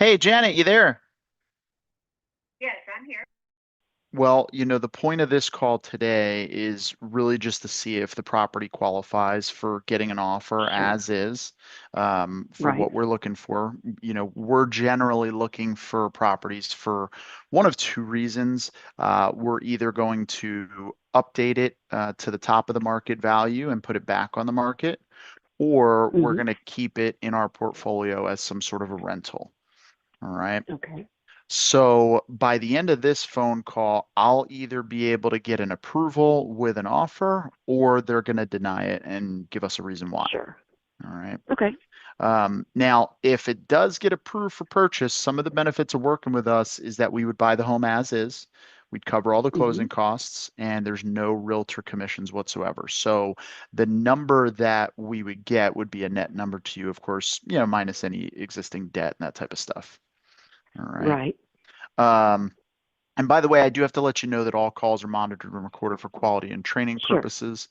Hey, Janet, you there? Yes, I'm here. Well, the point of this call today is really just to see if the property qualifies for getting an offer Sure. as is, for Right. what we're looking for. We're generally looking for properties for one of two reasons. We're either going to update it to the top of the market value and put it back on the market, or we're Hmm. going to keep it in our portfolio as some sort of a rental. All right. Okay. So by the end of this phone call, I'll either be able to get an approval with an offer or they're going to deny it and give us a reason why. Sure. All right. Okay. Now, if it does get approved for purchase, some of the benefits of working with us is that we would buy the home as is. We'd cover all the Hmm. closing costs and there's no realtor commissions whatsoever. So the number that we would get would be a net number to you, of course, minus any existing debt and that type of stuff. All right. Right. Um, and by the way, I do have to let you know that all calls are monitored and recorded for quality and training Sure. purposes.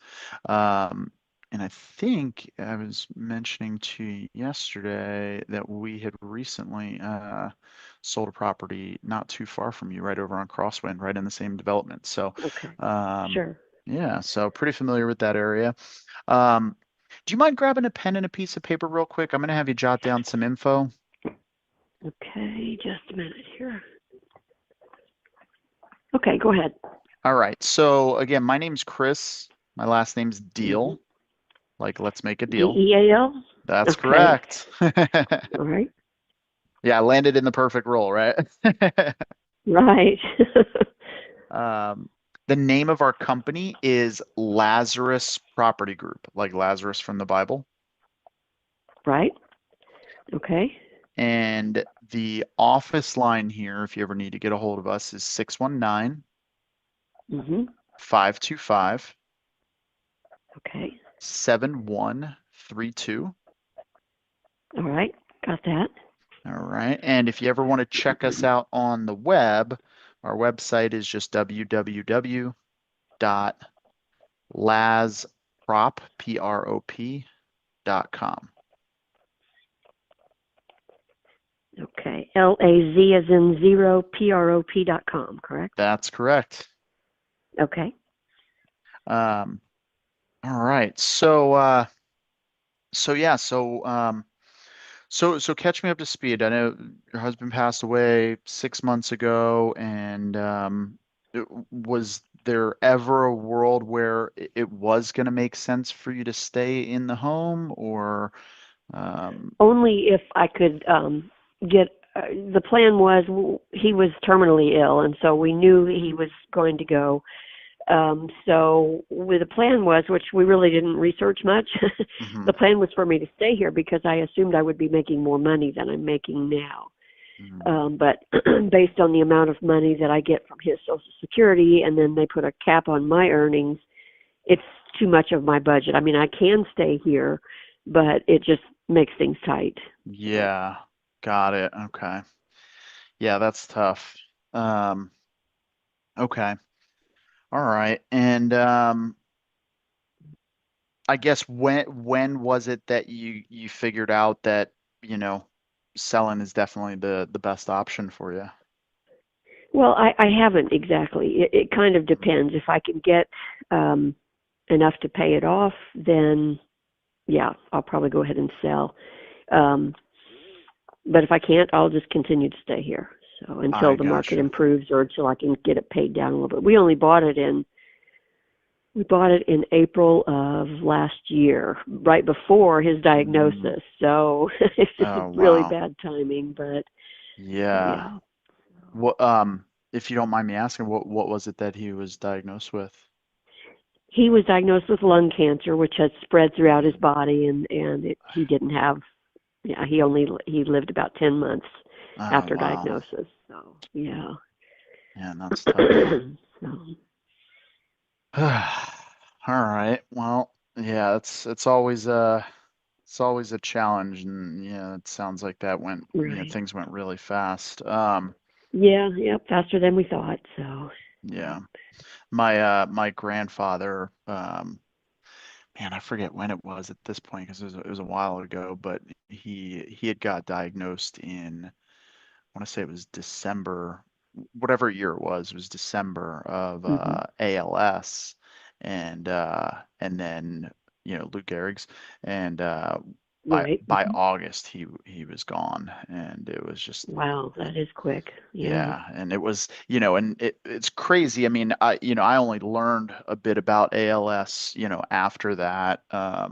Um, and I think I was mentioning to you yesterday that we had recently sold a property not too far from you, right over on Crosswind, right in the same development. So, Okay. um, Sure. yeah, so pretty familiar with that area. Um, do you mind grabbing a pen and a piece of paper real quick? I'm going to have you jot down some info. Okay. Just a minute here. Okay. Go ahead. All right. So again, my name's Chris. My last name's Hmm. Deal. Like, let's make a deal. DEAL. That's Okay. correct. All right. Yeah, I landed in the perfect role, right? Right. Um, the name of our company is Lazarus Property Group, like Lazarus from the Bible. Right. Okay. And the office line here, if you ever need to get a hold of us, is 619 Hmm. 525 Okay. 7132. All right. Got that. All right. And if you ever want to check us out on the web, our website is just www.lazprop.com. Okay. LAZ as in zero PROP.com, correct? That's correct. Okay. Um, all right. So yeah, so catch me up to speed. I know your husband passed away 6 months ago, and was there ever a world where it was going to make sense for you to stay in the home, or Only if I could get. The plan was he was terminally ill, and so we knew he was going to go. So the plan was, which we really didn't research much, the mhm, plan was for me to stay here because I assumed I would be making more money than I'm making now. mhm. But based on the amount of money that I get from his Social Security, and then they put a cap on my earnings, it's too much of my budget. I mean, I can stay here, but it just makes things tight. Yeah, got it. Okay. Yeah, that's tough. Um, okay. All right. And I guess when was it that you figured out that, you know, selling is definitely the best option for you? Well, I haven't exactly. It kind of Mhm. depends. If I can get um, enough to pay it off, then yeah, I'll probably go ahead and sell. Um, but if I can't, I'll just continue to stay here. So until I the market gotcha. improves or until I can get it paid down a little bit. We bought it in April of last year, right before his Mm. diagnosis. So it's just Oh, really wow. bad timing, but Yeah. yeah. What if you don't mind me asking, what was it that he was diagnosed with? He was diagnosed with lung cancer, which has spread throughout his Mm. body, he didn't have. Yeah, he lived about 10 months Oh, after wow. diagnosis. So yeah. Yeah, that's tough. So All right. Well, yeah, it's always a challenge, and yeah, it sounds like that went, right. things went really fast. Yeah, yeah, faster than we thought. So yeah. Yeah. My grandfather, man, I forget when it was at this point because it was a while ago, but he had got diagnosed in want to say it was December, whatever year it was December of Hmm. ALS, and then Lou Gehrig's, and Right. by Hmm. August he was gone, and it was just Wow, that is quick. Yeah. yeah, and it was, and it's crazy. I mean, I only learned a bit about ALS, after that. I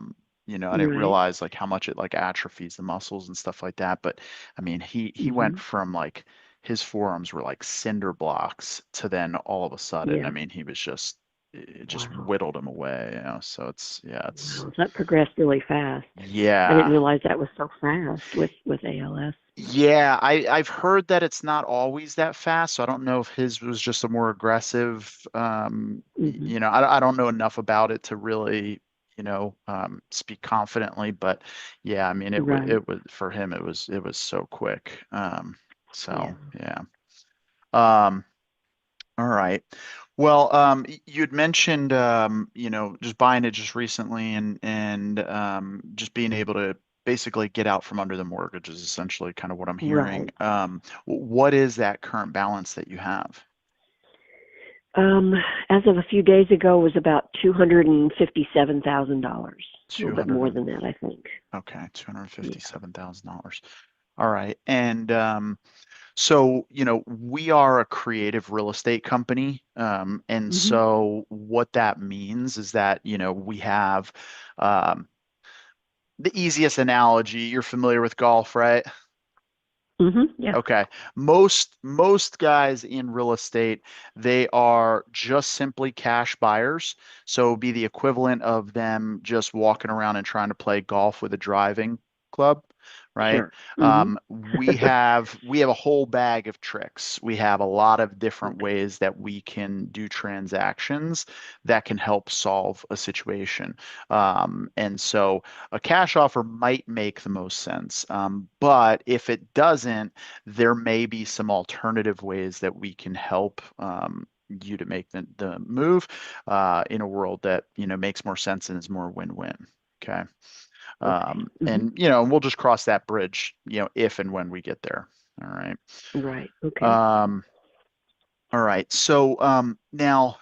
didn't Right. realize like how much it like atrophies the muscles and stuff like that. But I mean, he went Hmm. from like his forearms were like cinder blocks to then all of a sudden, I Yeah. mean, he was just it just Wow. whittled him away. So it's Wow. That progressed really fast. I didn't yeah. realize that was so fast with ALS. Yeah, I've heard that it's not always that fast, so I don't know if his was just a more aggressive. Hmm. I don't know enough about it to really, speak confidently, but yeah, I mean, Right. it was for him, it was so quick. Yeah. So yeah. Um, all right. Well, you'd mentioned, just buying it just recently and just being able to basically get out from under the mortgage is essentially kind of what I'm hearing. Right. What is that current balance that you have? Um, as of a few days ago, was about $257,000. A little bit 200 more and than that, I think. okay, Yeah. $257,000. All right. And so, we are a creative real estate company. And Hmm. so what that means is that, we have um, the easiest analogy, you're familiar with golf, right? Hmm. Yeah. Okay. Most guys in real estate, they are just simply cash buyers. So it'd be the equivalent of them just walking around and trying to play golf with a driving club, right? Sure. Hmm. We have a whole bag of tricks. We have a lot of different Okay. ways that we can do transactions that can help solve a situation. And so a cash offer might make the most sense. But if it doesn't, there may be some alternative ways that we can help you to make the move in a world that makes more sense and is more win-win. Okay. Okay. Hmm. And we'll just cross that bridge, if and when we get there. All right. Right. Okay. Um, all right. So now,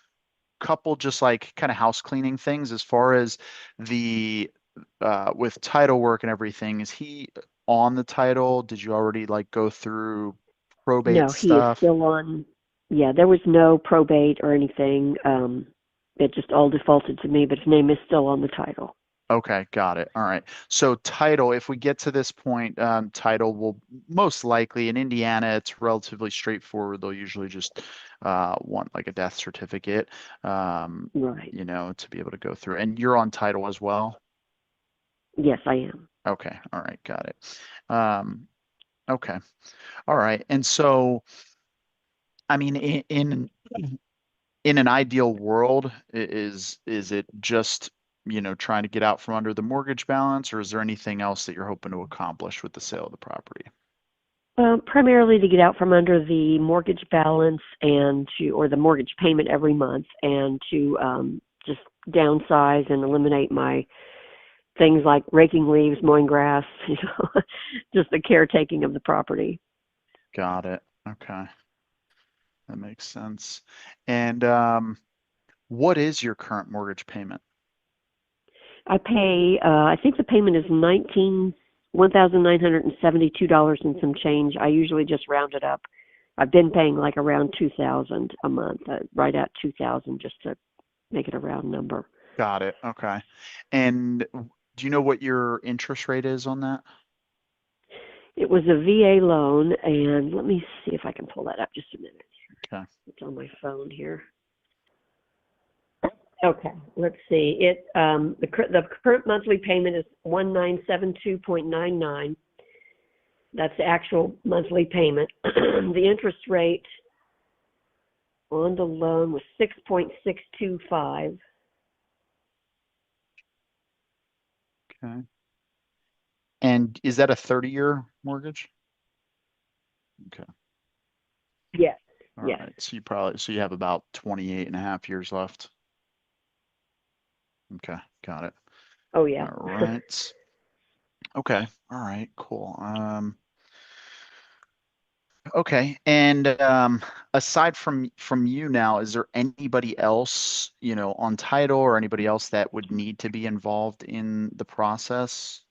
couple just like kind of house cleaning things as far as the with title work and everything. Is he on the title? Did you already like go through probate No, he is stuff? still on. Yeah, there was no probate or anything. It just all defaulted to me, but his name is still on the title. Okay, got it. All right. So title, if we get to this point, title will most likely in Indiana, it's relatively straightforward. They'll usually just want like a death certificate, um, Right. to be able to go through. And you're on title as well? Yes, I am. Okay. All right. Got it. Um, okay. All right. And so, I mean, in an ideal world, is it just, trying to get out from under the mortgage balance, or is there anything else that you're hoping to accomplish with the sale of the property? Primarily to get out from under the mortgage balance and or the mortgage payment every month, and to just downsize and eliminate my things like raking leaves, mowing grass, just the caretaking of the property. Got it. Okay. That makes sense. And what is your current mortgage payment? I pay. I think the payment is $1,972 and some change. I usually just round it up. I've been paying like around 2,000 a month, right at 2,000, just to make it a round number. Got it. Okay. And do you know what your interest rate is on that? It was a VA loan, and let me see if I can pull that up just a minute. Okay. It's on my phone here. Okay, let's see. The current monthly payment is 1972.99. That's the actual monthly payment. The interest rate on the loan was 6.625. Okay. And is that a 30-year mortgage? Okay. Yes, All yes. right. So you have about 28 and a half years left. Okay. Got it. Oh, yeah. All right. Okay. All right. Cool. Okay. And aside from you now, is there anybody else, on title or anybody else that would need to be involved in the process?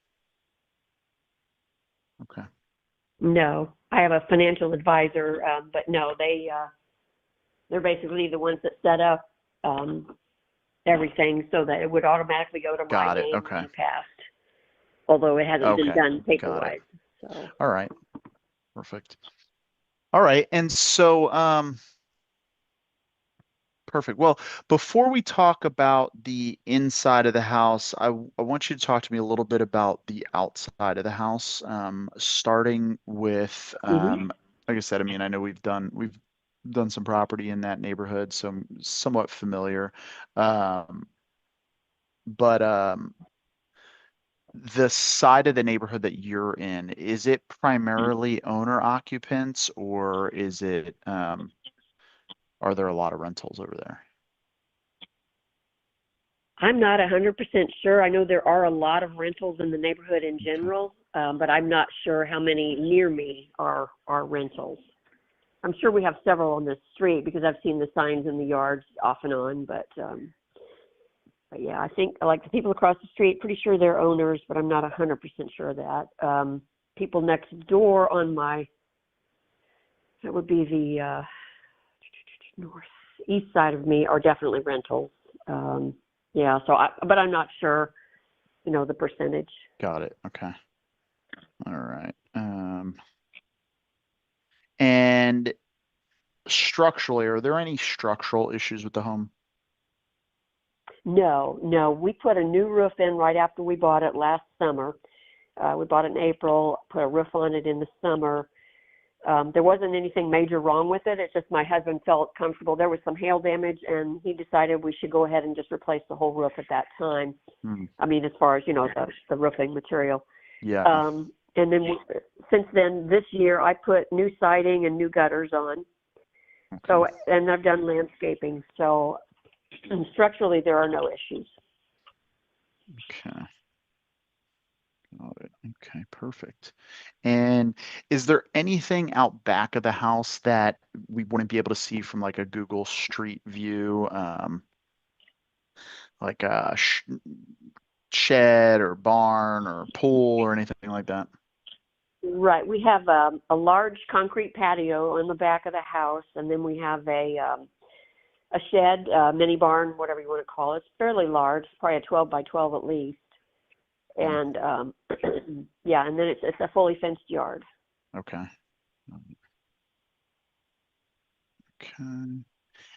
Okay. No, I have a financial advisor, but no, they're basically the ones that set up everything so that it would automatically go to my Got it. name when Okay. he passed, although it hasn't been Okay. done Got it. paper-wise. So, All right. Perfect. All right. And so, perfect. Well, before we talk about the inside of the house, I want you to talk to me a little bit about the outside of the house, starting with, mhm. like I said, I mean, I know we've done some property in that neighborhood, so I'm somewhat familiar. Um, but the side of the neighborhood that you're in, is it primarily owner occupants, or are there a lot of rentals over there? I'm not 100% sure. I know there are a lot of rentals in the neighborhood in Okay. general, but I'm not sure how many near me are rentals. I'm sure we have several on this street because I've seen the signs in the yards off and on, but yeah, I think like the people across the street, pretty sure they're owners, but I'm not 100% sure of that. People next door on that would be the northeast side of me are definitely rentals. Um, yeah, but I'm not sure, the percentage. Got it. Okay. All right. And structurally, are there any structural issues with the home? No, no, we put a new roof in right after we bought it last summer. We bought it in April, put a roof on it in the summer. There wasn't anything major wrong with it. It's just my husband felt comfortable. There was some hail damage, and he decided we should go ahead and just replace the whole roof at that time. Hmm. I mean, as far as, the roofing material. Yeah. And then since then, this year, I put new siding and new gutters on. Okay. So, and I've done landscaping. So structurally, there are no issues. Okay. Got it. Okay. Perfect. And is there anything out back of the house that we wouldn't be able to see from like a Google Street View, like a shed or barn or pool or anything like that? Right. We have a large concrete patio on the back of the house, and then we have a shed, mini barn, whatever you want to call it. It's fairly large, probably a 12 by 12 at least. Hmm. And yeah, and then it's a fully fenced yard. Okay. Okay.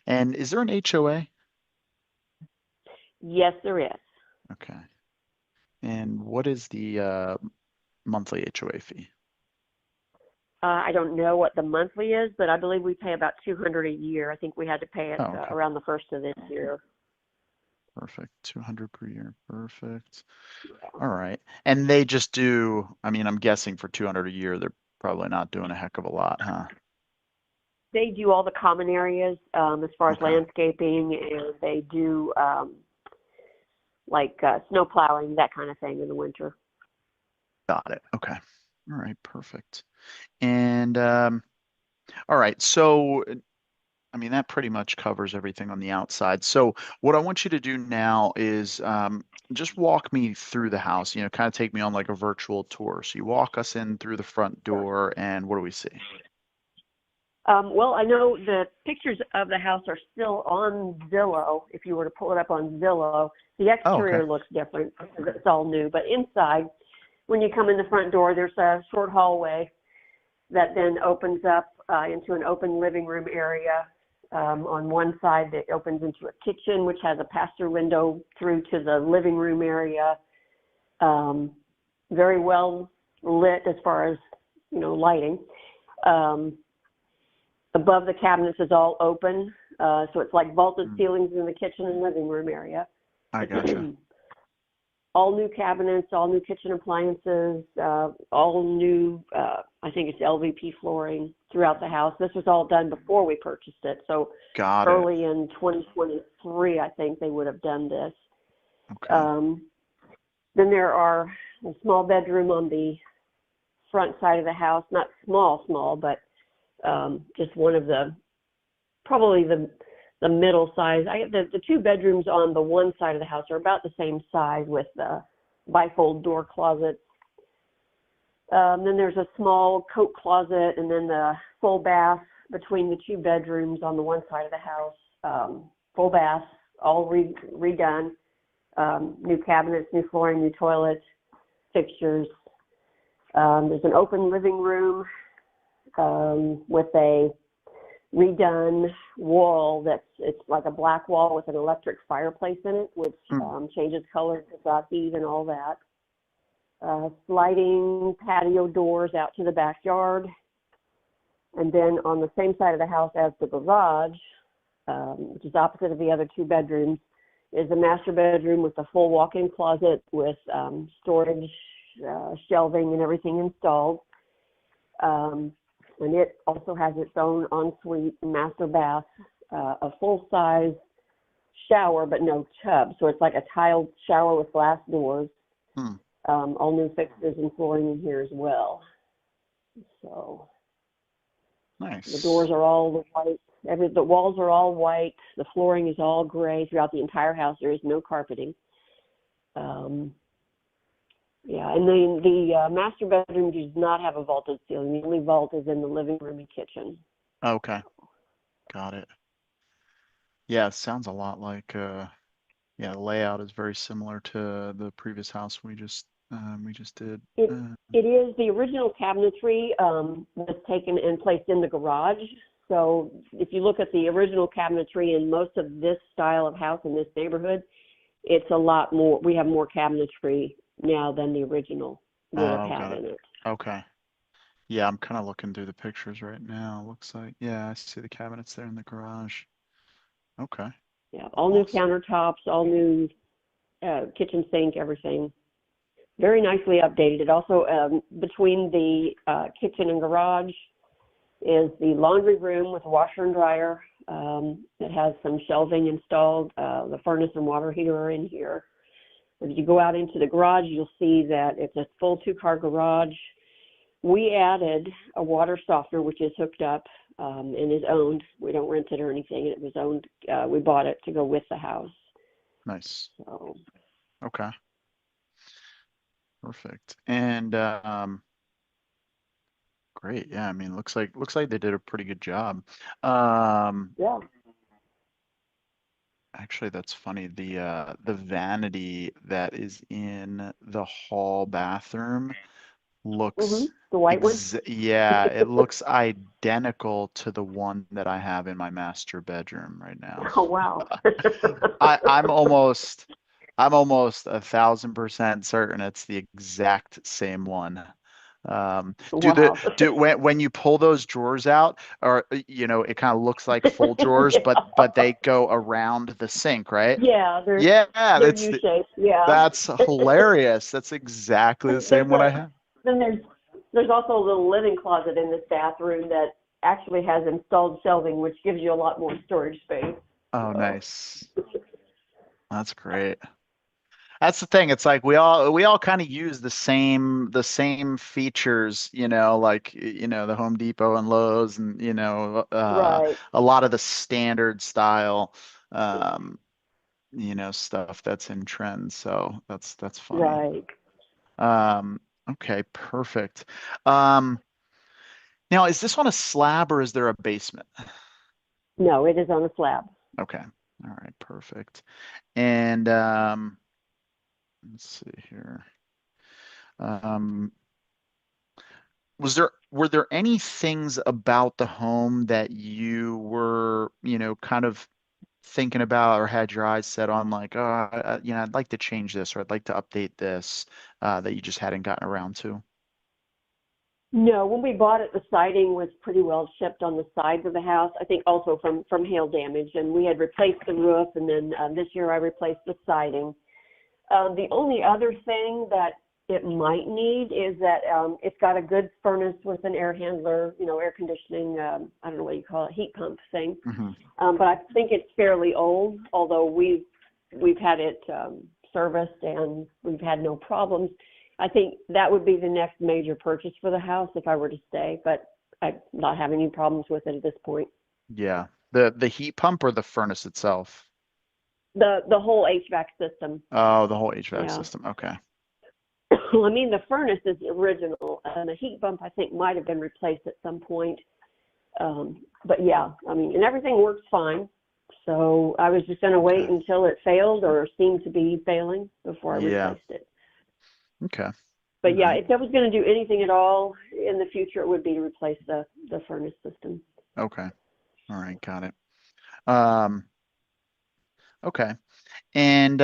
And is there an HOA? Yes, there is. Okay. And what is the monthly HOA fee? I don't know what the monthly is, but I believe we pay about 200 a year. I think we had to pay it Oh, okay. around the first of this year. Perfect. 200 per year. Perfect. All right. And they just do, I mean, I'm guessing for 200 a year, they're probably not doing a heck of a lot, huh? They do all the common areas as far as Okay. landscaping, and they do like snow plowing, that kind of thing in the winter. Got it. Okay. All right. Perfect. And all right. So I mean, that pretty much covers everything on the outside. So what I want you to do now is just walk me through the house, kind of take me on like a virtual tour. So you walk us in through the front door, and what do we see? Well, I know the pictures of the house are still on Zillow. If you were to pull it up on Zillow, the Oh, okay. exterior looks different because it's all new. But inside, when you come in the front door, there's a short hallway that then opens up into an open living room area. On one side, it opens into a kitchen, which has a pass-through window through to the living room area. Um, very well lit as far as, lighting. Um, Above the cabinets is all open, so it's like vaulted Mm, ceilings in the kitchen and living room area. I gotcha. All new cabinets, all new kitchen appliances, all new, I think it's LVP flooring throughout the house. This was all done before we purchased it, so Got it. early in 2023, I think they would have done this. Okay. Then there are a small bedroom on the front side of the house, not small, but just one of probably the middle size. The two bedrooms on the one side of the house are about the same size with the bifold door closets. Then there's a small coat closet, and then the full bath between the two bedrooms on the one side of the house. Full bath, all redone. New cabinets, new flooring, new toilets, fixtures. There's an open living room with a redone wall it's like a black wall with an electric fireplace in it, which changes colors, it's got heat and all that. Sliding patio doors out to the backyard. And then on the same side of the house as the garage, which is opposite of the other two bedrooms, is a master bedroom with a full walk-in closet with storage, shelving, and everything installed. And it also has its own ensuite master bath, a full-size shower, but no tub. So it's like a tiled shower with glass doors. All new fixtures and flooring in here as well. So Nice. the doors are all white. The walls are all white. The flooring is all gray throughout the entire house. There is no carpeting. Yeah, and the master bedroom does not have a vaulted ceiling. The only vault is in the living room and kitchen. Okay. Got it. Yeah, it sounds a lot like the layout is very similar to the previous house we just did. It is. The original cabinetry was taken and placed in the garage. So if you look at the original cabinetry in most of this style of house in this neighborhood, it's a lot more. We have more cabinetry now than the original would have had in it. Okay. Yeah, I'm kind of looking through the pictures right now. Looks like, yeah, I see the cabinets there in the garage. Okay. Yeah, all new countertops, all new kitchen sink, everything. Very nicely updated. It also, between the kitchen and garage is the laundry room with a washer and dryer. It has some shelving installed. The furnace and water heater are in here. If you go out into the garage, you'll see that it's a full two-car garage. We added a water softener, which is hooked up and is owned. We don't rent it or anything. It was owned. We bought it to go with the house. Nice. So. Okay. Perfect. And great. Yeah, I mean, looks like they did a pretty good job. Yeah. Actually, that's funny. The vanity that is in the hall bathroom looks the white one. Yeah, it looks identical to the one that I have in my master bedroom right now. Oh wow. I'm almost 1,000% certain it's the exact same one. When you pull those drawers out, or it kind of looks like full drawers, but they go around the sink, right? Yeah, they're U-shaped. Yeah, that's hilarious. That's exactly the same one I have. Then there's also a little living closet in this bathroom that actually has installed shelving, which gives you a lot more storage space. Oh, nice. That's great. That's the thing. It's like we all kind of use the same features, like the Home Depot and Lowe's, and right. a lot of the standard style, stuff that's in trend. So that's funny. Right. Okay, perfect. Now, is this on a slab or is there a basement? No, it is on a slab. Okay. All right, perfect. And let's see here. Were there any things about the home that you were, kind of thinking about or had your eyes set on, like, I'd like to change this or I'd like to update this, that you just hadn't gotten around to? No, when we bought it, the siding was pretty well chipped on the sides of the house. I think also from hail damage, and we had replaced the roof, and then this year I replaced the siding. The only other thing that it might need is that it's got a good furnace with an air handler, air conditioning, I don't know what you call it, heat pump thing. Mm-hmm. But I think it's fairly old, although we've had it serviced and we've had no problems. I think that would be the next major purchase for the house if I were to stay. But I'm not having any problems with it at this point. Yeah. The heat pump or the furnace itself? The whole HVAC system. Oh, the whole HVAC Yeah. system. Okay. Well, I mean, the furnace is the original, and the heat pump I think might have been replaced at some point. But yeah, I mean, and everything works fine. So I was just going to wait Okay. until it failed or seemed to be failing before I Yeah. replaced it. Okay. All But yeah, right. if I was going to do anything at all in the future, it would be to replace the furnace system. Okay. All right. Got it. Um, okay. And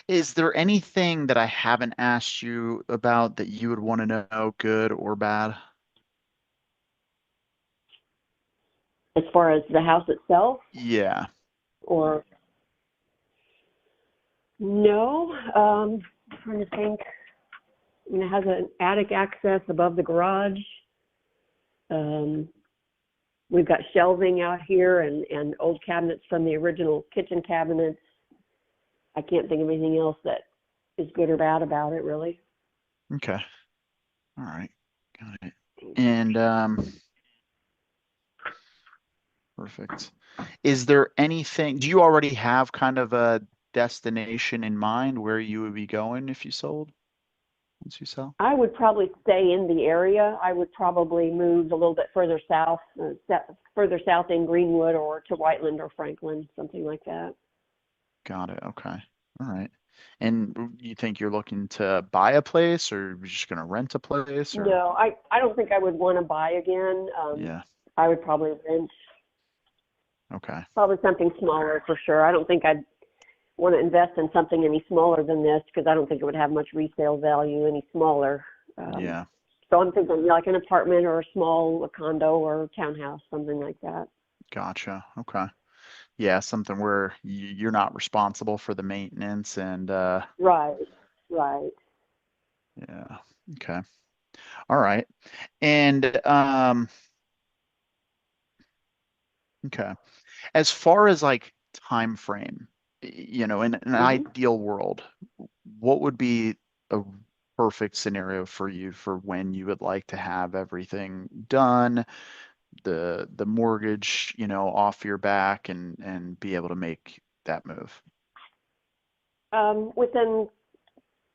is there anything that I haven't asked you about that you would want to know, good or bad? As far as the house itself, Yeah. or no, I'm trying to think. I mean, it has an attic access above the garage. Um, we've got shelving out here and old cabinets from the original kitchen cabinets. I can't think of anything else that is good or bad about it, really. Okay. All right. Got it. And perfect. Is there anything, do you already have kind of a destination in mind where you would be going if you sold, once you sell? I would probably stay in the area. I would probably move a little bit further south, further south in Greenwood or to Whiteland or Franklin, something like that. Got it. Okay. All right. And you think you're looking to buy a place or you're just going to rent a place or? No, I don't think I would want to buy again. Yeah. I would probably rent, Okay. probably something smaller for sure. I don't think I'd want to invest in something any smaller than this because I don't think it would have much resale value any smaller. Um, Yeah. so I'm thinking like an apartment or a condo or a townhouse, something like that. Gotcha. Okay. Yeah. Something where you're not responsible for the maintenance and, Right, right. yeah. Okay. All right. And, okay. As far as like time frame, in an Hmm. ideal world, what would be a perfect scenario for you for when you would like to have everything done, the mortgage, off your back and be able to make that move? Within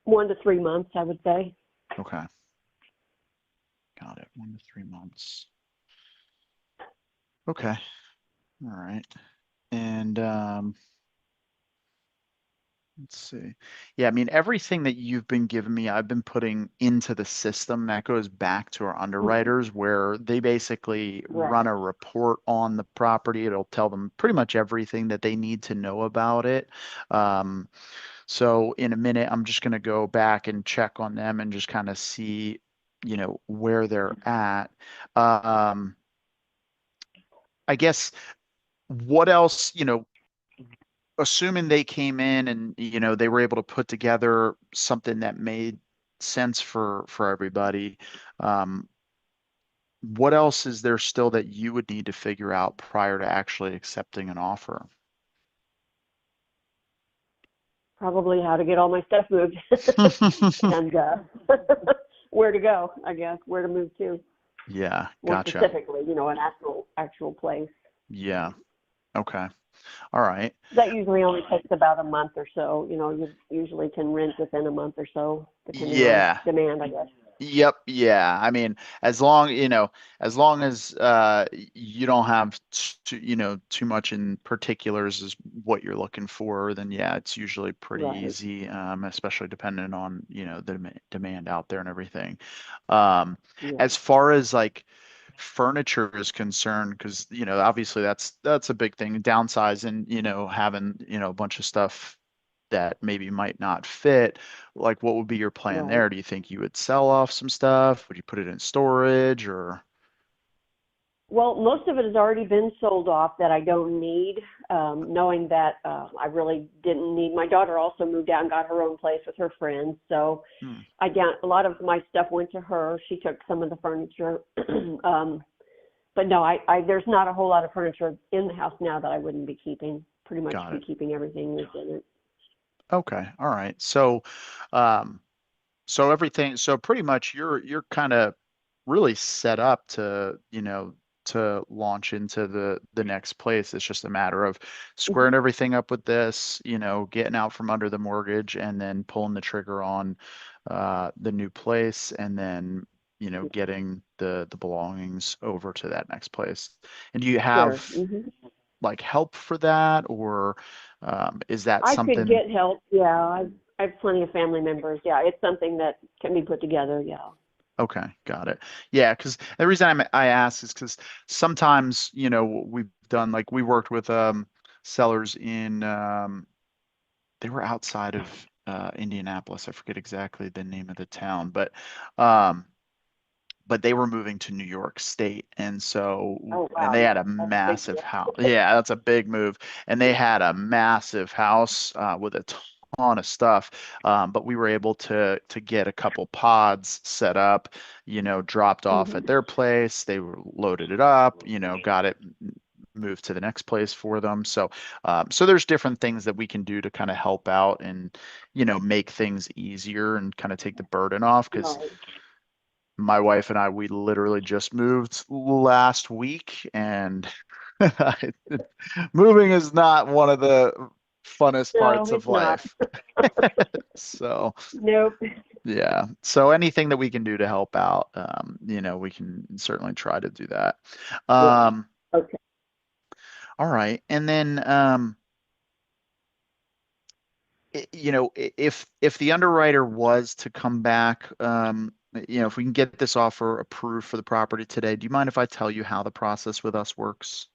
1 to 3 months, I would say. Okay. Got it. 1 to 3 months. Okay. All right. And let's see. Yeah, I mean, everything that you've been giving me, I've been putting into the system. That goes back to our Mhm. underwriters where they basically run Right. a report on the property. It'll tell them pretty much everything that they need to know about it. Um, so in a minute, I'm just going to go back and check on them and just kind of see, where they're at. Um, I guess what else, assuming they came in and they were able to put together something that made sense for everybody, um, what else is there still that you would need to figure out prior to actually accepting an offer? Probably how to get all my stuff moved and where to go, I guess, where to move to. Yeah, More gotcha. specifically, an actual place. Yeah, okay. All right. That usually only takes about a month or so. You usually can rent within a month or so, depending on Yeah. demand, I guess. Yep, yeah. I mean, as long as you don't have too much in particulars is what you're looking for, then yeah, it's usually pretty Right. easy, especially depending on, the demand out there and everything. Um, Yeah. as far as like furniture is concerned, because obviously that's a big thing, downsizing, having, a bunch of stuff that maybe might not fit, like what would be your plan Right. there? Do you think you would sell off some stuff? Would you put it in storage or? Well, most of it has already been sold off that I don't need, knowing that I really didn't need. My daughter also moved out and got her own place with her friends, so Hmm, a lot of my stuff went to her. She took some of the furniture, but no, there's not a whole lot of furniture in the house now that I wouldn't be keeping. Pretty much got be it. keeping everything that's in it. Okay. All right. So, um, so everything, so pretty much you're kind of really set up to, to launch into the next place. It's just a matter of squaring Mhm. everything up with this, getting out from under the mortgage and then pulling the trigger on the new place, and then getting the belongings over to that next place. And do you Sure. have like help for that, or is that I could something? get help. Yeah, I have plenty of family members. Yeah, it's something that can be put together. Yeah. Okay, got it. Yeah, because the reason I ask is because sometimes, we've done, like, we worked with sellers in they were outside of Indianapolis. I forget exactly the name of the town, um but they were moving to New York State. And so, Oh and wow, they yeah, had a that's a big massive deal. house. Yeah, that's a big move. And they had a massive house with a ton of stuff. But we were able to get a couple pods set up, dropped off at Hmm. their place. They were loaded it up, got it moved to the next place for them. So there's different things that we can do to kind of help out and, make things easier and kind of take the burden off. Because Right. my wife and I, we literally just moved last week, and moving is not one of the funnest No, parts of it's not. life. So, Nope. yeah. So anything that we can do to help out, we can certainly try to do that. Yeah. Um, Okay. all right. And then, if the underwriter was to come back, if we can get this offer approved for the property today, do you mind if I tell you how the process with us works?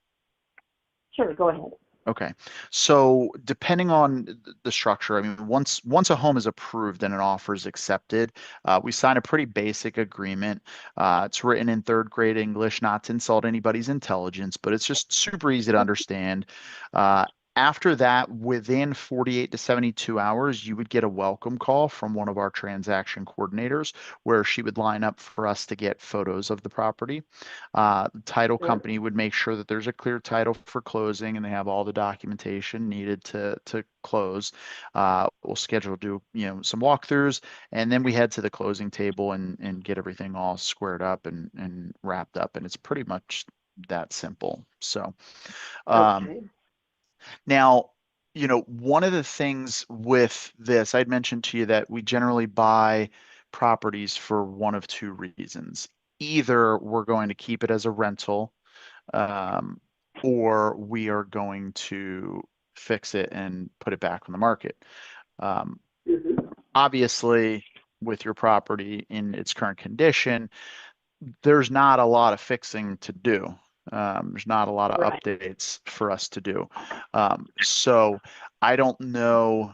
Sure. Go ahead. Okay. So depending on the structure, I mean, once a home is approved and an offer is accepted, we sign a pretty basic agreement. It's written in third grade English, not to insult anybody's intelligence, but it's just super easy to understand. Uh, After that, within 48 to 72 hours, you would get a welcome call from one of our transaction coordinators, where she would line up for us to get photos of the property. The title Sure. company would make sure that there's a clear title for closing and they have all the documentation needed to close. We'll schedule do some walkthroughs, and then we head to the closing table and get everything all squared up and wrapped up, and it's pretty much that simple. So um, Okay. now, one of the things with this, I'd mentioned to you that we generally buy properties for one of two reasons. Either we're going to keep it as a rental, um, or we are going to fix it and put it back on the market. Um, Hmm. Obviously, with your property in its current condition, there's not a lot of fixing to do. There's not a lot of Right. updates for us to do. So I don't know,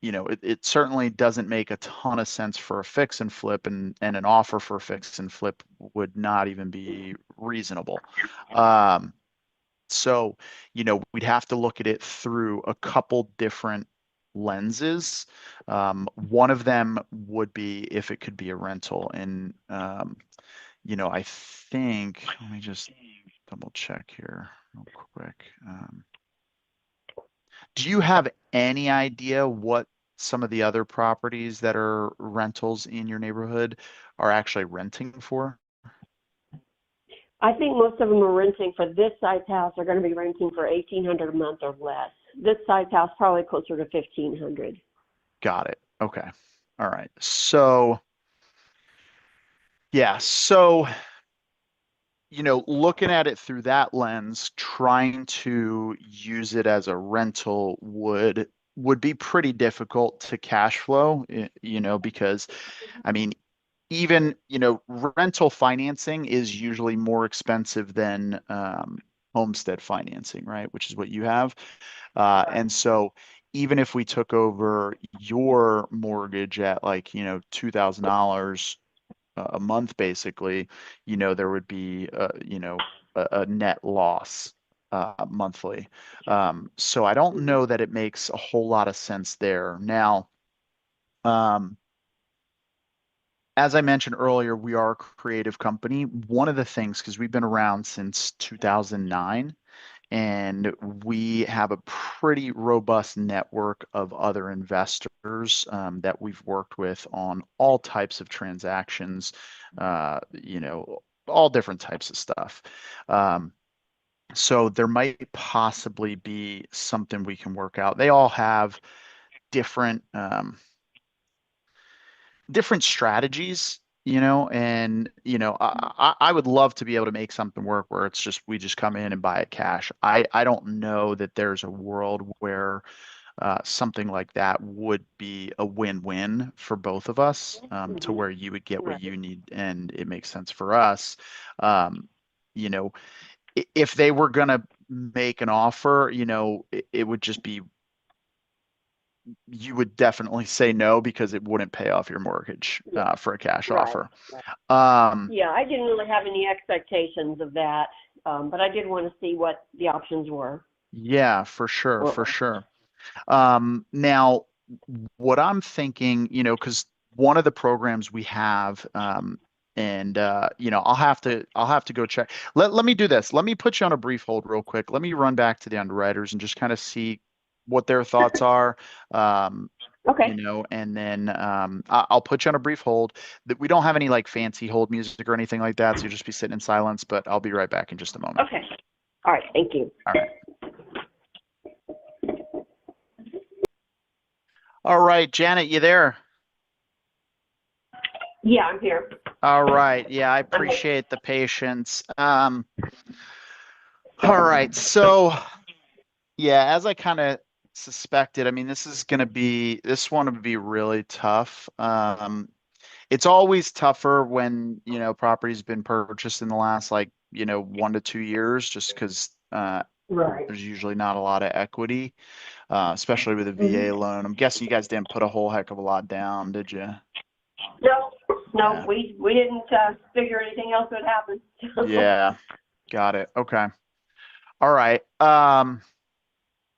it certainly doesn't make a ton of sense for a fix and flip, and an offer for a fix and flip would not even be reasonable. Um, so, we'd have to look at it through a couple different lenses. One of them would be if it could be a rental. And, I think, let me just double check here real quick. Do you have any idea what some of the other properties that are rentals in your neighborhood are actually renting for? I think most of them are renting for this size house are going to be renting for 1,800 a month or less. This size house probably closer to 1,500. Got it. Okay. All right. So, yeah. So, looking at it through that lens, trying to use it as a rental would be pretty difficult to cash flow, because I mean, even, rental financing is usually more expensive than homestead financing, right? Which is what you have. And so even if we took over your mortgage at, like, $2,000 a month, basically, there would be, a net loss monthly. So I don't know that it makes a whole lot of sense there. Now, um, as I mentioned earlier, we are a creative company. One of the things, because we've been around since 2009, and we have a pretty robust network of other investors that we've worked with on all types of transactions, all different types of stuff. So there might possibly be something we can work out. They all have different different strategies, and I would love to be able to make something work where it's just we just come in and buy it cash. I don't know that there's a world where something like that would be a win-win for both of us, to Hmm. where you would get what Right. you need and it makes sense for us. Um, you know, if they were gonna make an offer, it would just be you would definitely say no because it wouldn't pay off your mortgage Yeah. for a cash Right. offer. Um, Yeah, I didn't really have any expectations of that, but I did want to see what the options were. yeah, for sure, for Or, sure. Now, what I'm thinking, because one of the programs we have, and I'll have to go check. Let me do this. Let me put you on a brief hold real quick. Let me run back to the underwriters and just kind of see what their thoughts are. Um, okay. and then I'll put you on a brief hold. That we don't have any like fancy hold music or anything like that, so you'll just be sitting in silence. But I'll be right back in just a moment. Okay. All right. Thank you. All right. All right, Janet, you there? Yeah, I'm here. All right. Yeah, I I'm here. appreciate the patience. All right. So, yeah, as I kind of suspected, I mean, this one would be really tough. It's always tougher when, property's been purchased in the last like, 1 to 2 years, just because Right. there's usually not a lot of equity, especially with a Hmm. VA loan. I'm guessing you guys didn't put a whole heck of a lot down, did you? No, no, Yeah. we didn't figure anything else would happen. Yeah. Got it. Okay. All right.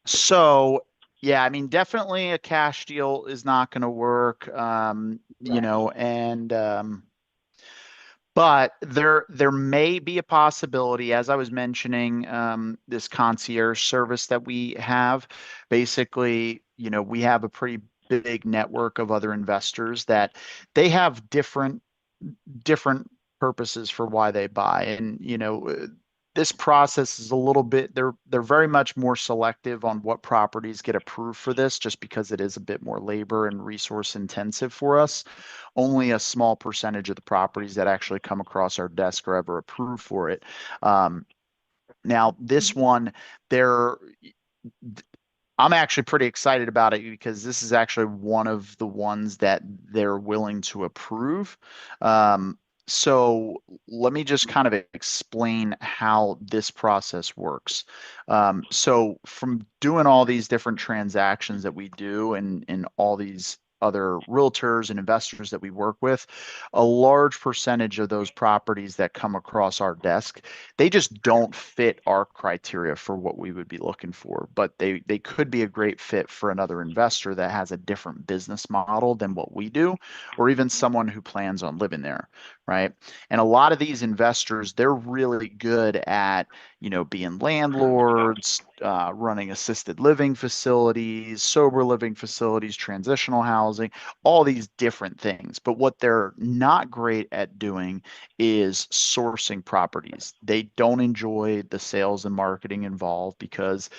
So yeah, I mean, definitely a cash deal is not going to work. Right. And but there may be a possibility, as I was mentioning, this concierge service that we have. Basically, we have a pretty big network of other investors that they have different purposes for why they buy. And this process is a little bit they're very much more selective on what properties get approved for this, just because it is a bit more labor and resource intensive for us. Only a small percentage of the properties that actually come across our desk are ever approved for it. Now this one, there I'm actually pretty excited about it because this is actually one of the ones that they're willing to approve. Um, so let me just kind of explain how this process works. So from doing all these different transactions that we do and all these other realtors and investors that we work with, a large percentage of those properties that come across our desk, they just don't fit our criteria for what we would be looking for, but they could be a great fit for another investor that has a different business model than what we do, or even someone who plans on living there, right? And a lot of these investors, they're really good at, being landlords, running assisted living facilities, sober living facilities, transitional housing, all these different things. But what they're not great at doing is sourcing properties. They don't enjoy the sales and marketing involved because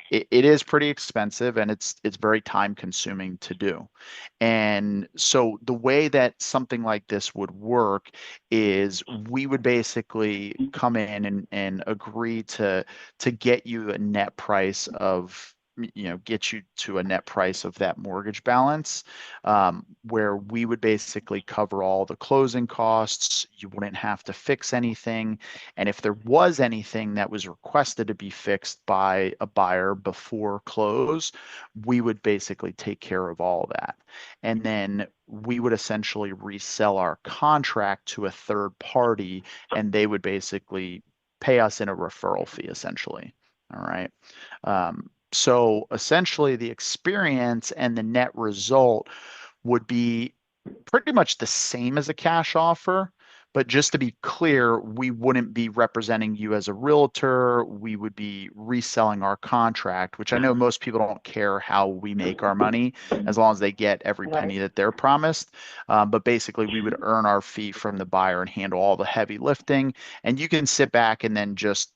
it is pretty expensive and it's very time consuming to do. And so the way that something like this would work is we would basically come in and agree to get you a net price of get you to a net price of that mortgage balance, where we would basically cover all the closing costs. You wouldn't have to fix anything. And if there was anything that was requested to be fixed by a buyer before close, we would basically take care of all that. And then we would essentially resell our contract to a third party, and they would basically pay us in a referral fee, essentially. All right. So essentially, the experience and the net result would be pretty much the same as a cash offer, But just to be clear, we wouldn't be representing you as a realtor. We would be reselling our contract, which I know most people don't care how we make our money as long as they get every Right. penny that they're promised. But basically, we would earn our fee from the buyer and handle all the heavy lifting. And you can sit back and then just,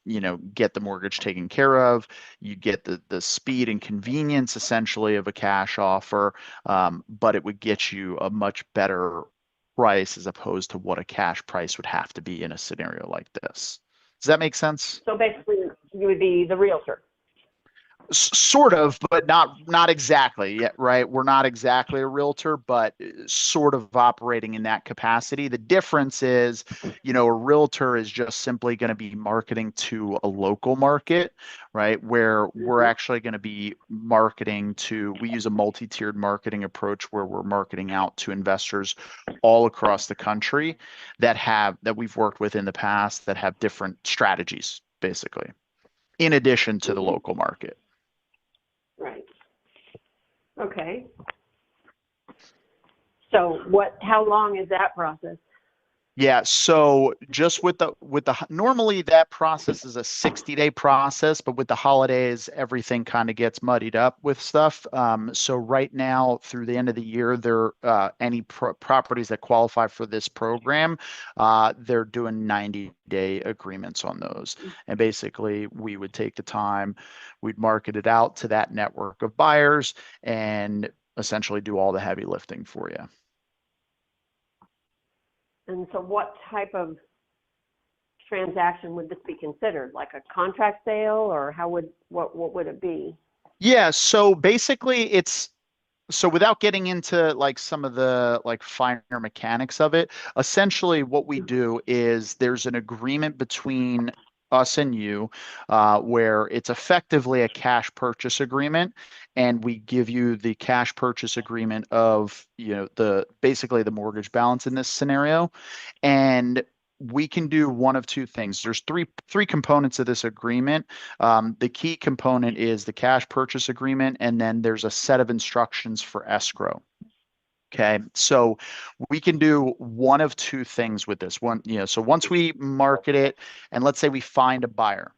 get the mortgage taken care of. You get the speed and convenience essentially of a cash offer, but it would get you a much better price as opposed to what a cash price would have to be in a scenario like this. Does that make sense? So basically, you would be the realtor. Sort of, but not exactly yet, right? We're not exactly a realtor, but sort of operating in that capacity. The difference is, a realtor is just simply going to be marketing to a local market, right? Where we're Mhm. actually going to be marketing to, we use a multi-tiered marketing approach where we're marketing out to investors all across the country that we've worked with in the past that have different strategies, basically, in addition to the Mhm. local market. Right. Okay. So how long is that process? Yeah, so just with the normally that process is a 60-day process, but with the holidays, everything kind of gets muddied up with stuff. So right now, through the end of the year, there any properties that qualify for this program, they're doing 90-day agreements on those. And basically, we would take the time, we'd market it out to that network of buyers, and essentially do all the heavy lifting for you. And so what type of transaction would this be considered? Like a contract sale, or what would it be? Yeah, so basically so without getting into like some of the like finer mechanics of it, essentially what we do is there's an agreement between us and you, where it's effectively a cash purchase agreement, and we give you the cash purchase agreement of, the basically the mortgage balance in this scenario. And we can do one of two things. There's three components of this agreement. The key component is the cash purchase agreement, and then there's a set of instructions for escrow. Okay, so we can do one of two things with this one. So once we market it, and let's say we find a buyer,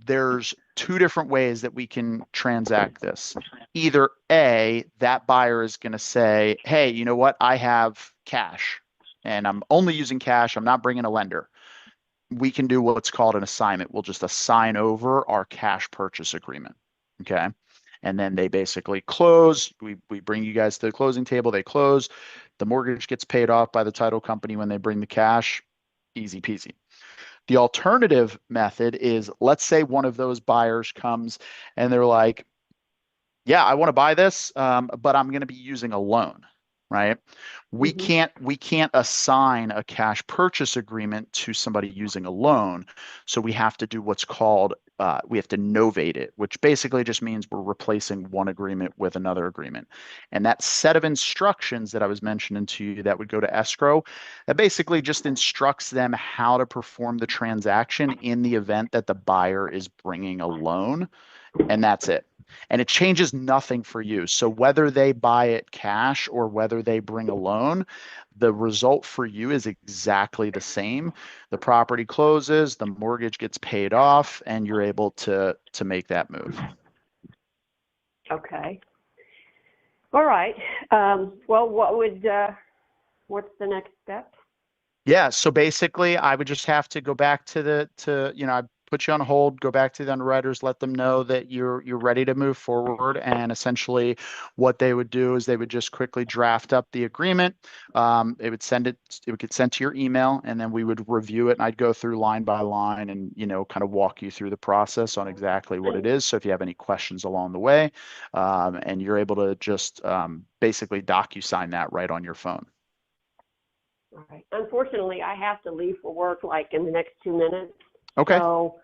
there's two different ways that we can transact this. Either A, that buyer is going to say, hey, you know what? I have cash and I'm only using cash. I'm not bringing a lender. We can do what's called an assignment. We'll just assign over our cash purchase agreement. Okay. And then they basically close. We bring you guys to the closing table. They close. The mortgage gets paid off by the title company when they bring the cash. Easy peasy. The alternative method is, let's say one of those buyers comes and they're like, yeah, I want to buy this, but I'm going to be using a loan, right? We Hmm. can't we can't assign a cash purchase agreement to somebody using a loan, so we have to do what's called we have to novate it, which basically just means we're replacing one agreement with another agreement. And that set of instructions that I was mentioning to you that would go to escrow, that basically just instructs them how to perform the transaction in the event that the buyer is bringing a loan, and that's it. And it changes nothing for you. So whether they buy it cash or whether they bring a loan, the result for you is exactly the same. The property closes, the mortgage gets paid off, and you're able to make that move. Okay. All right. Well, what's the next step? Yeah, so basically I would just have to go back I put you on hold, go back to the underwriters, let them know that you're ready to move forward. And essentially what they would do is they would just quickly draft up the agreement. It would get sent to your email, and then we would review it, and I'd go through line by line and, kind of walk you through the process on exactly what it is. So if you have any questions along the way, and you're able to just basically DocuSign that right on your phone. All right. Unfortunately, I have to leave for work like in the next 2 minutes. Okay. So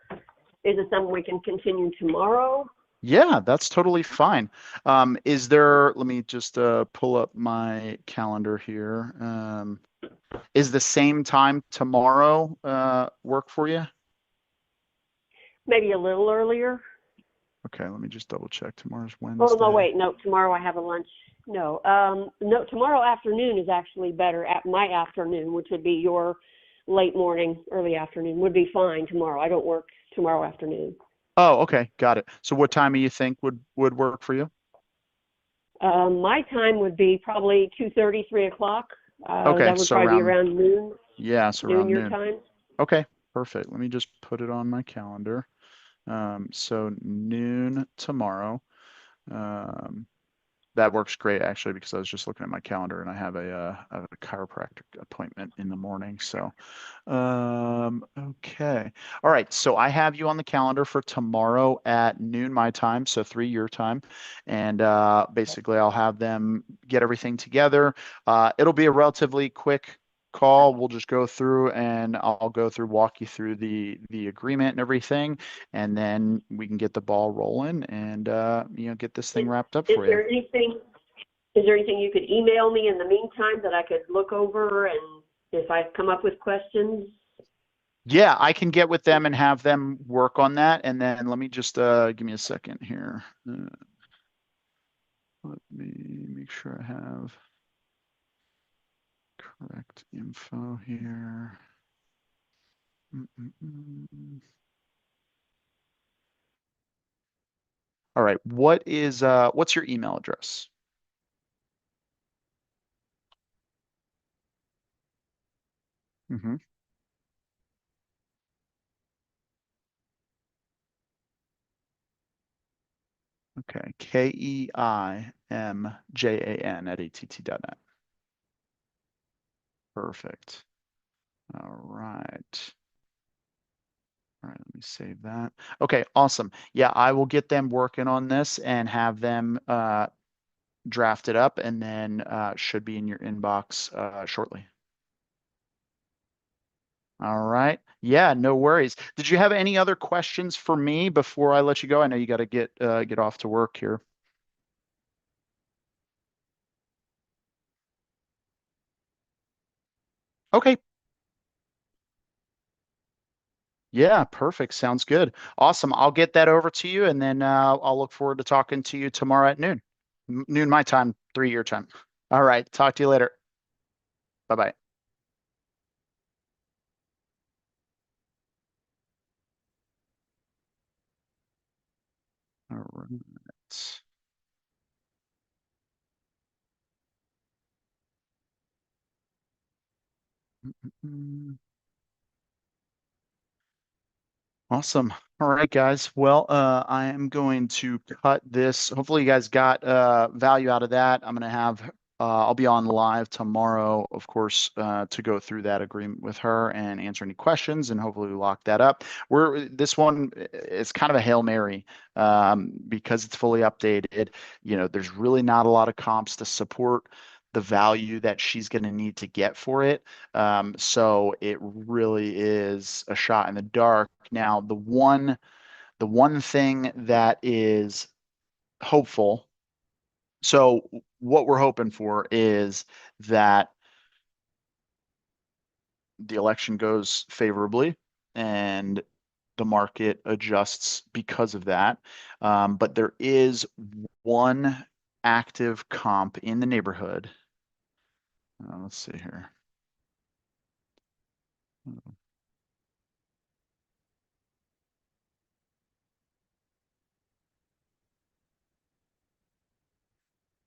is it something we can continue tomorrow? Yeah, that's totally fine. Let me just pull up my calendar here. Is the same time tomorrow work for you? Maybe a little earlier. Okay, let me just double check. Tomorrow's Oh, no, Wednesday. wait, no, tomorrow I have a lunch. No, no, tomorrow afternoon is actually better at my afternoon, which would be your late morning, early afternoon, would be fine tomorrow. I don't work tomorrow afternoon. Oh, okay, got it. So what time do you think would work for you? My time would be probably 2:30, 3 o'clock. Okay, That would so probably be around, around noon, yeah, so noon around your noon. time. Okay, perfect. Let me just put it on my calendar. So noon tomorrow. Um, That works great actually because I was just looking at my calendar and I have a chiropractic appointment in the morning. So, okay. All right. So I have you on the calendar for tomorrow at noon my time, so 3 your time. And basically I'll have them get everything together. It'll be a relatively quick call. We'll just go through and I'll go through, walk you through the agreement and everything, and then we can get the ball rolling and get this thing Is, wrapped up is for you. there anything, is there anything you could email me in the meantime that I could look over and if I come up with questions? Yeah, I can get with them and have them work on that. And then let me just give me a second here. Let me make sure I have correct info here. Mm-mm-mm. All right, what's your email address? Hmm. Okay, KEIMJAN at att.net. Perfect. All right. All right, let me save that. Okay, awesome. Yeah, I will get them working on this and have them draft it up, and then should be in your inbox shortly. All right. Yeah, no worries. Did you have any other questions for me before I let you go? I know you got to get off to work here. Okay. Yeah, perfect. Sounds good. Awesome. I'll get that over to you, and then I'll look forward to talking to you tomorrow at noon. Noon my time, 3 your time. All right. Talk to you later. Bye bye. All right. Mm-mm-mm. Awesome. All right, guys. Well, I am going to cut this. Hopefully, you guys got value out of that. I'll be on live tomorrow, of course, to go through that agreement with her and answer any questions, and hopefully we lock that up. This one is kind of a Hail Mary because it's fully updated. There's really not a lot of comps to support the value that she's going to need to get for it. So it really is a shot in the dark. Now, the one thing that is hopeful, so what we're hoping for is that the election goes favorably and the market adjusts because of that. But there is one active comp in the neighborhood. Let's see here.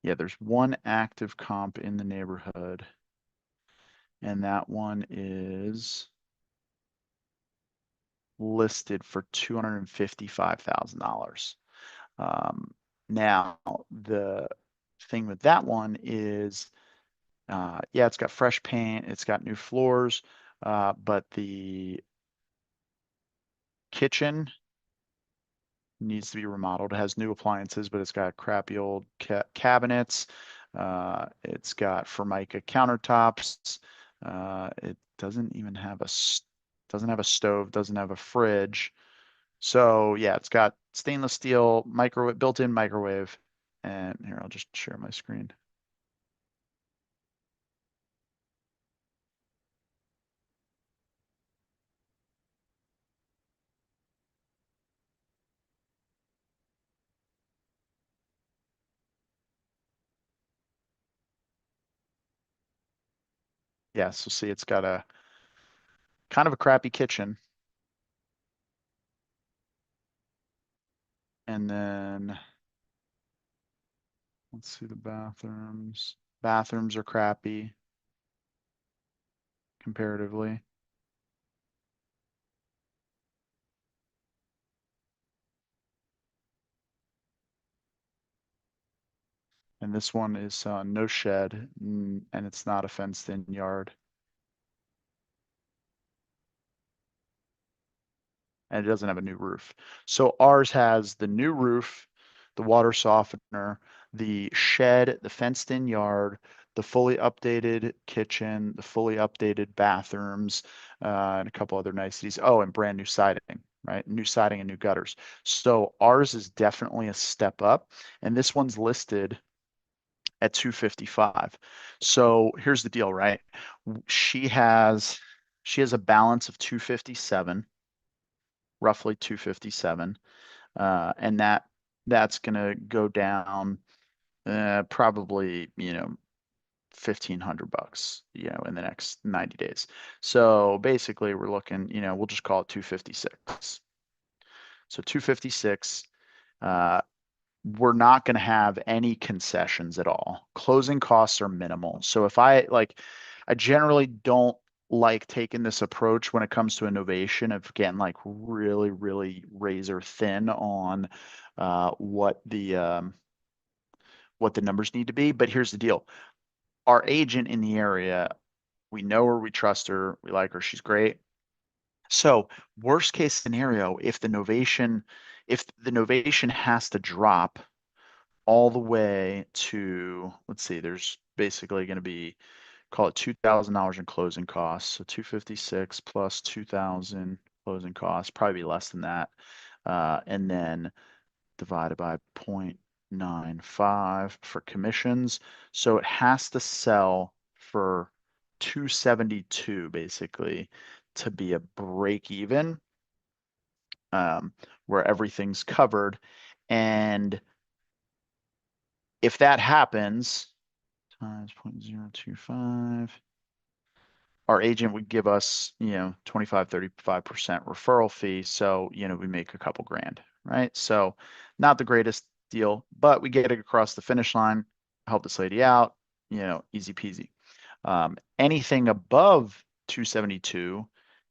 Yeah, there's one active comp in the neighborhood, and that one is listed for $255,000. Now, the thing with that one is, yeah, it's got fresh paint, it's got new floors, but the kitchen needs to be remodeled. It has new appliances, but it's got crappy old cabinets. It's got Formica countertops. It doesn't have a stove, doesn't have a fridge. So yeah, it's got stainless steel microwave, built-in microwave. And here, I'll just share my screen. Yeah, so see, it's got a kind of a crappy kitchen. And then let's see the bathrooms. Bathrooms are crappy comparatively. And this one is no shed, and it's not a fenced-in yard. And it doesn't have a new roof. So ours has the new roof, the water softener, the shed, the fenced-in yard, the fully updated kitchen, the fully updated bathrooms, and a couple other niceties. Oh, and brand new siding, right? New siding and new gutters. So ours is definitely a step up, and this one's listed at 255. So here's the deal, right? She has she has a balance of 257, roughly 257, and that's gonna go down probably 1,500 bucks, in the next 90 days. So basically, we're looking, we'll just call it 256. So 256. Uh, we're not going to have any concessions at all. Closing costs are minimal. So if I generally don't like taking this approach when it comes to innovation of getting like really, really razor thin on what the numbers need to be. But here's the deal. Our agent in the area, we know her, we trust her, we like her, she's great. So worst case scenario, if the novation has to drop all the way to, let's see, there's basically going to be, call it $2,000 in closing costs. So 256 plus 2,000 closing costs, probably be less than that. And then divided by 0.95 for commissions. So it has to sell for 272 basically to be a break even, where everything's covered. And if that happens, times 0.025, our agent would give us, 25, 35% referral fee. So, we make a couple grand, right? So not the greatest deal, but we get it across the finish line, help this lady out, easy peasy. Anything above 272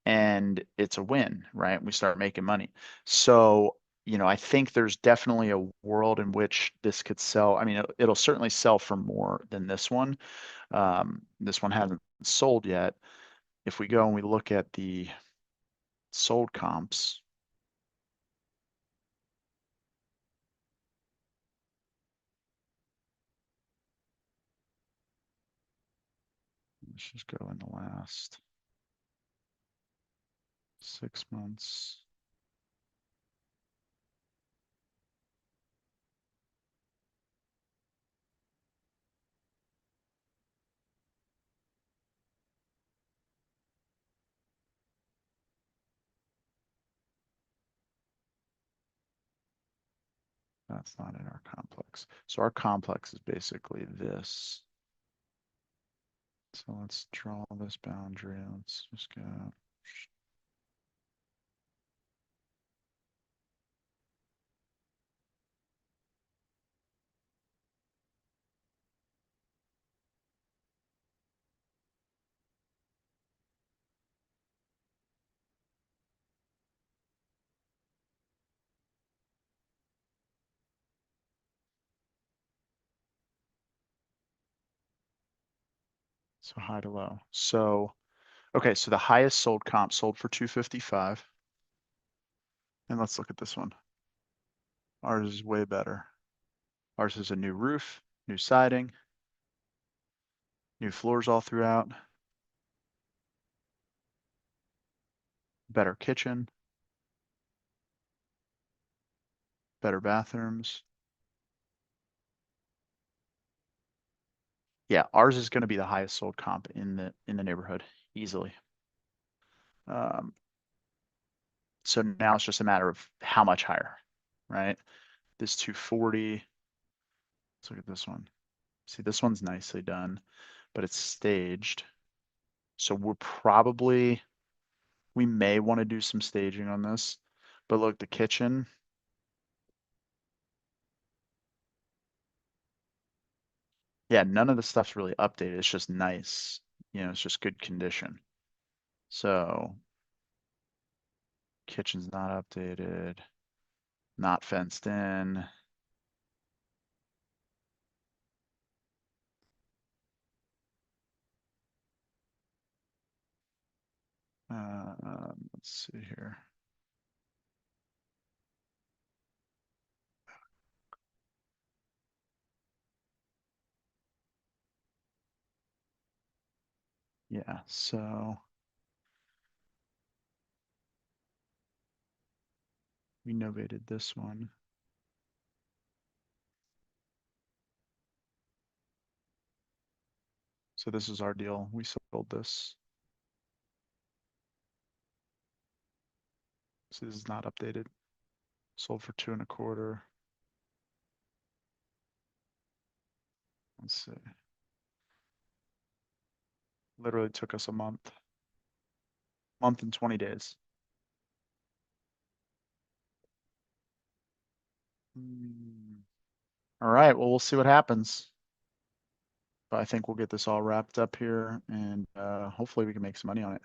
and it's a win, right? We start making money. So, I think there's definitely a world in which this could sell. I mean, it'll certainly sell for more than this one. This one hasn't sold yet. If we go and we look at the sold comps, let's just go in the last 6 months. That's not in our complex. So our complex is basically this. So let's draw this boundary. Let's just go. So high to low. So, okay, so the highest sold comp sold for 255. And let's look at this one. Ours is way better. Ours is a new roof, new siding, new floors all throughout, better kitchen, better bathrooms. Yeah, ours is going to be the highest sold comp in the neighborhood easily. So now it's just a matter of how much higher, right? This 240. Let's look at this one. See, this one's nicely done, but it's staged. So we may want to do some staging on this. But look, the kitchen, yeah, none of the stuff's really updated. It's just nice. It's just good condition. So kitchen's not updated, not fenced in. Let's see here. Yeah, so we novated this one. So this is our deal. We sold this. So this is not updated. Sold for 2.25. Let's see. Literally took us a month and 20 days. All right, well, we'll see what happens. But I think we'll get this all wrapped up here and hopefully we can make some money on it.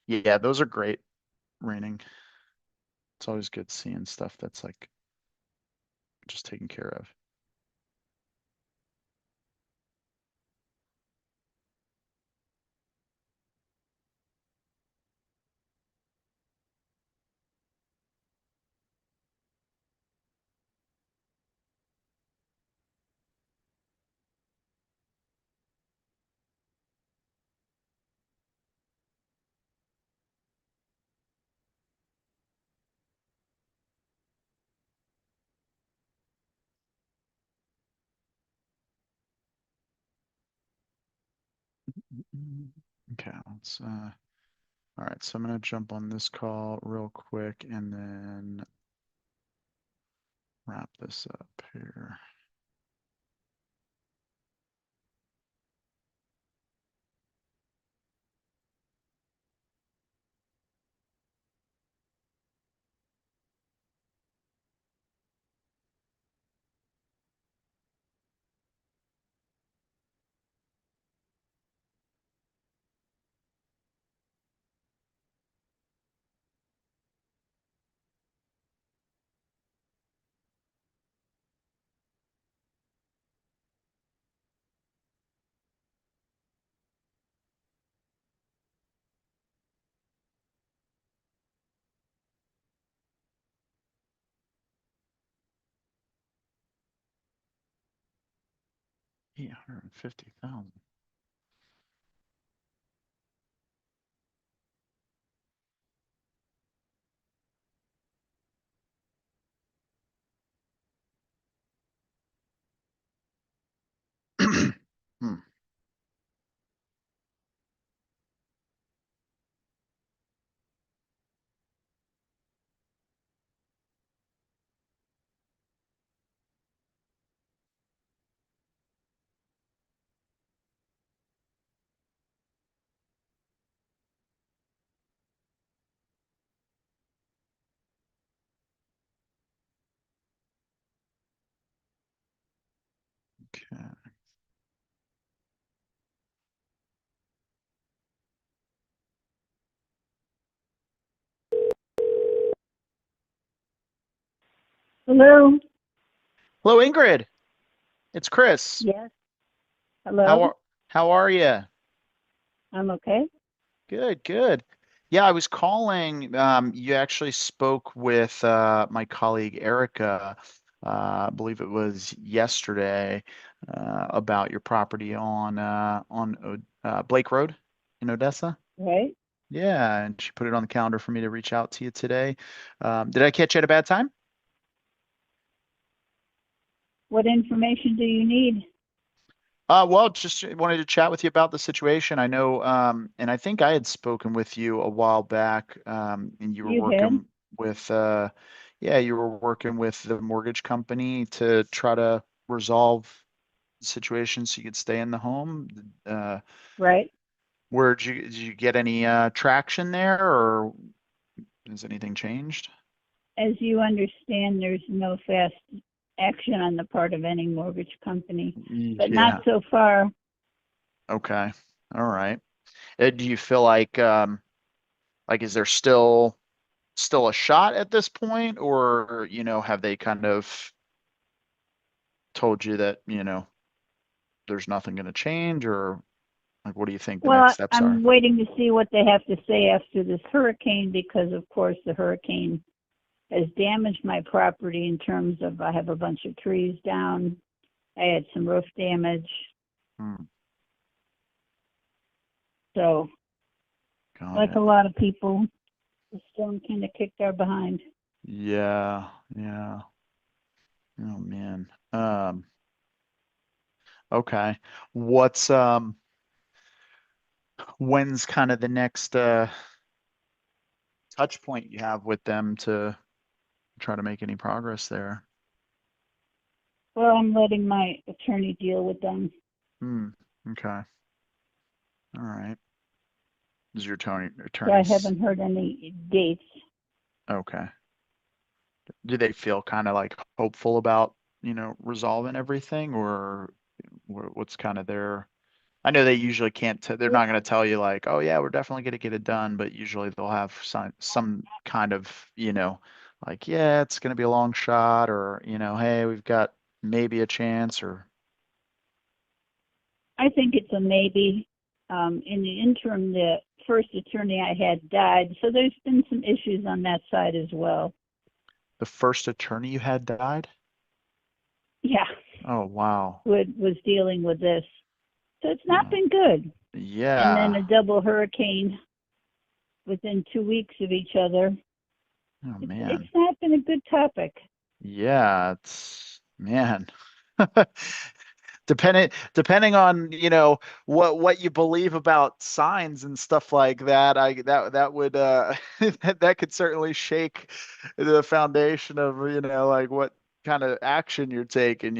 Yeah, those are great raining. It's always good seeing stuff that's like just taken care of. Okay, let's all right, so I'm gonna jump on this call real quick and then wrap this up here. $850,000. Hmm. Okay. Hello. Hello, Ingrid. It's Chris. Yes. How Hello. are how are you? I'm okay. Good, good. Yeah, I was calling. You actually spoke with my colleague Erica, I believe it was yesterday, about your property on Blake Road in Odessa. Right. Yeah, and she put it on the calendar for me to reach out to you today. Did I catch you at a bad time? What information do you need? Well, just wanted to chat with you about the situation. I know, and I think I had spoken with you a while back, and you were You had? working with, yeah, you were working with the mortgage company to try to resolve the situation so you could stay in the home. right? Where did you get any traction there, or has anything changed? As you understand, there's no fast action on the part of any mortgage company, but not Yeah. so far. Okay. All right. Do you feel like is there still a shot at this point, or have they kind of told you that there's nothing going to change, or like what do you think the next Well, steps are? I'm waiting to see what they have to say after this hurricane because, of course, the hurricane has damaged my property in terms of I have a bunch of trees down. I had some roof damage. Hmm, So, got like it. a lot of people, the storm kind of kicked our behind. Yeah, yeah. Oh man. Okay. What's when's kind of the next touch point you have with them to try to make any progress there? Well, I'm letting my attorney deal with them. Hmm. Okay. All right. Is your So I attorneys haven't heard any dates. okay? Do they feel kind of like hopeful about, resolving everything, or what's kind of their, I know they usually can't, they're not going to tell you like, oh yeah, we're definitely going to get it done, but usually they'll have some kind of, like, yeah, it's going to be a long shot, or, hey, we've got maybe a chance, or, I think it's a maybe. In the interim, the first attorney I had died, so there's been some issues on that side as well. the first attorney you had died? Yeah, Oh, wow. who was dealing with this. So it's not Oh, been good. And then yeah. a double hurricane within 2 weeks of each other. Oh, It's man. not been a good topic. Yeah, it's man. Depending on, what you believe about signs and stuff like that, that would that could certainly shake the foundation of, like what kind of action you're taking.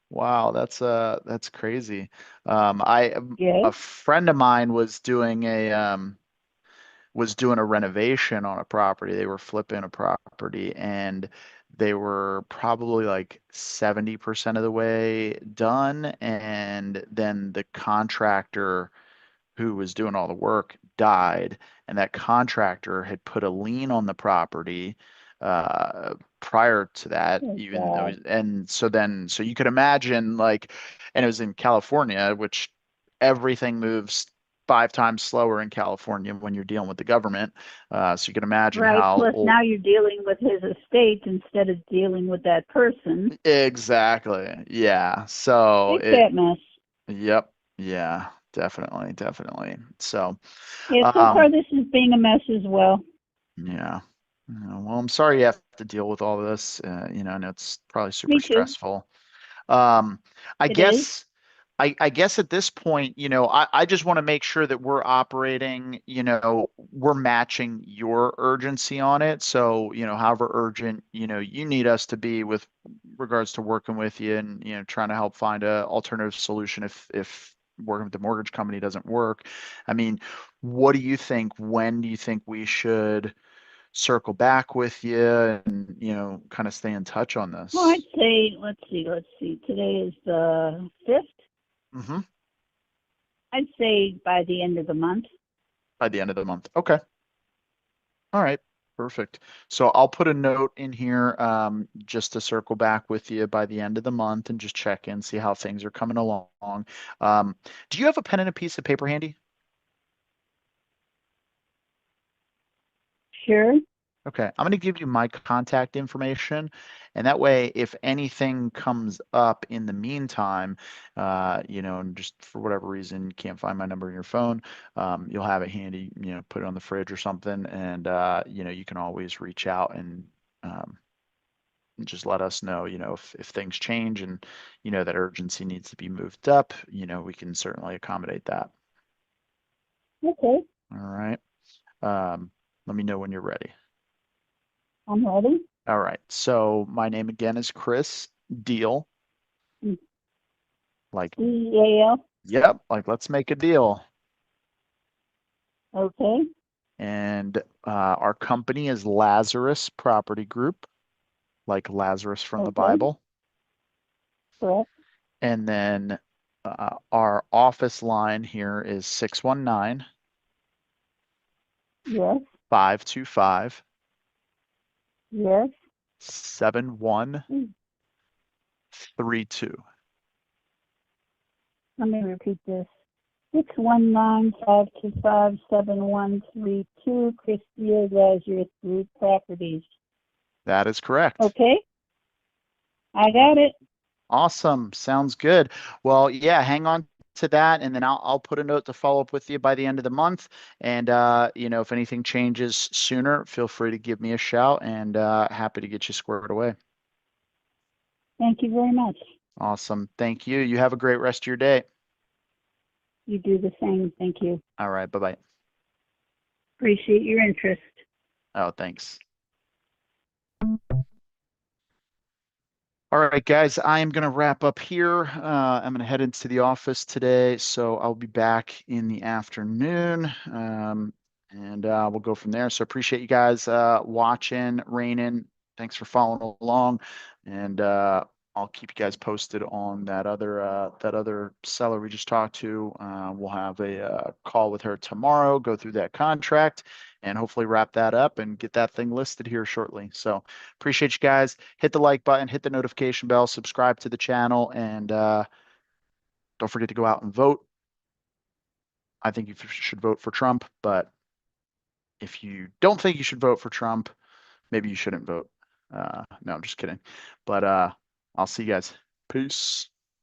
Wow, that's crazy. A Yes. friend of mine was doing a renovation on a property. They were flipping a property, and they were probably like 70% of the way done. And then the contractor who was doing all the work died, and that contractor had put a lien on the property prior to that, Oh, even though, God. and so you could imagine, like, and it was in California, which everything moves 5 times slower in California when you're dealing with the government. So you can imagine Right. how Plus, old. now you're dealing with his estate instead of dealing with that person. Exactly. Yeah. So Big fat mess. yep. Yeah, definitely, definitely. So, Yeah, so far um, this is being a mess as well. yeah. Well, I'm sorry you have to deal with all this. And it's probably super Me too. stressful. Um, I It is. guess, I guess at this point, I just want to make sure that we're operating, we're matching your urgency on it. So, however urgent, you need us to be with regards to working with you and, trying to help find a alternative solution if working with the mortgage company doesn't work. I mean, what do you think? When do you think we should circle back with you and, kind of stay in touch on Well, I'd this? say, let's see. Today is the 5th. Hmm. I'd say by the end of the month. By the end of the month. Okay. All right. Perfect. So I'll put a note in here, just to circle back with you by the end of the month and just check in, see how things are coming along. Um, do you have a pen and a piece of paper handy? Sure. Okay, I'm going to give you my contact information, and that way, if anything comes up in the meantime, and just for whatever reason you can't find my number in your phone, you'll have it handy, put it on the fridge or something, and you can always reach out um, and just let us know, if things change and that urgency needs to be moved up, we can certainly accommodate that. Okay. All right. Um, Let me know when you're ready. I'm ready. All right. So my name again is Chris Deal. Like, DEAL. yep, like let's make a deal. Okay. And our company is Lazarus Property Group, like Lazarus from the Okay. Bible. Correct. And then our office line here is 619 Yes. 525 Yes. 7132. Let me repeat this. 619-525-7132, Christia Lazarus Group Properties. That is correct. Okay. I got it. Awesome. Sounds good. Well, yeah, hang on to that, and then I'll put a note to follow up with you by the end of the month. And if anything changes sooner, feel free to give me a shout, and happy to get you squared away. Thank you very much. Awesome. Thank you. You have a great rest of your day. You do the same. Thank you. All right. Bye-bye. Appreciate your interest. Oh, thanks. All right, guys, I am going to wrap up here. I'm going to head into the office today, so I'll be back in the afternoon, and we'll go from there. So appreciate you guys watching, Raining. Thanks for following along, and I'll keep you guys posted on that other seller we just talked to. We'll have a call with her tomorrow, go through that contract, and hopefully wrap that up and get that thing listed here shortly. So appreciate you guys. Hit the like button, hit the notification bell, subscribe to the channel, and don't forget to go out and vote. I think you should vote for Trump, but if you don't think you should vote for Trump, maybe you shouldn't vote. No, I'm just kidding. But I'll see you guys. Peace.